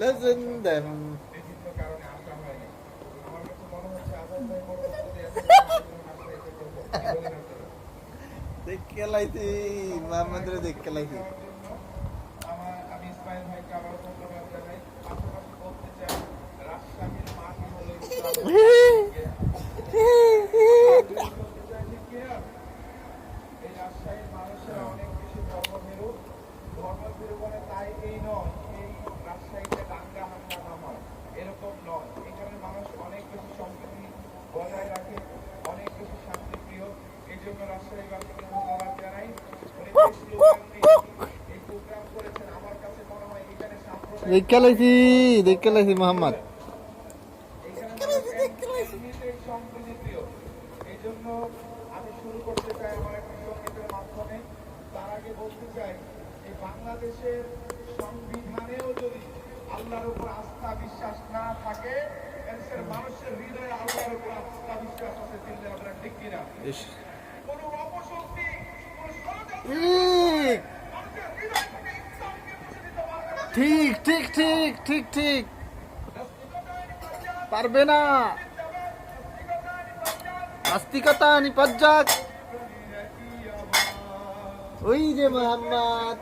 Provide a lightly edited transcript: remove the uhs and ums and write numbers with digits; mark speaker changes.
Speaker 1: Listen them.
Speaker 2: বিভিন্ন কারণে আসা হয়নি। আমার কাছে মনে হচ্ছে আজাদ ভাই পরবর্তীতে এত কি বলেন আপনারা?
Speaker 1: দেখ খেলাইছি মোহাম্মদরে দেখ খেলাইছি।
Speaker 2: আমি ইসমাইল ভাইকে আবারও ধন্যবাদ জানাই। পাশাপাশি বলতে চাই রাজশাহীর মাটি হলো এই রাজশাহীর মানুষেরা অনেক বেশি ধর্মভীরু। ধর্মভীরু বলে তাই এই নয় এই রাজশাহীতে দাঙ্গা হাঙ্গামা হয়, এরকম নয়। এখানে মানুষ অনেক বেশি সম্প্রীতি বজায় রাখে, অনেক বেশি শান্তিপ্রিয়। এই জন্য রাজশাহীবাসীকে ধন্যবাদ জানাই। উনি যে স্লোগান নিয়ে এই প্রোগ্রাম করেছেন, আমার কাছে মনে হয় এখানে
Speaker 1: দেখ খেলাইছি মোহাম্মদ।
Speaker 2: এমনিতেই সম্প্রীতিপ্রিয়। এই জন্য আমি শুরু করতে চাই আমার একটা সঙ্গীতের মাধ্যমে। তার আগে বলতে চাই এই বাংলাদেশের সংবিধানেও যদি আল্লাহর উপর আস্থা বিশ্বাস না থাকে, এদেশের মানুষের হৃদয়ে আল্লাহর উপর আস্থা বিশ্বাস আছে। দিল্লি আমরা ঠিক কিনা? কোন অপশক্তি, কোন ষড়যন্ত্র মানুষের হৃদয় থেকে ইসলামকে মুছে দিতে পারবে না।
Speaker 1: ঠিক ঠিক ঠিক ঠিক ঠিক পারবে না। আস্তিকতা নিপজ্জাক। ওই যে মোহাম্মদ।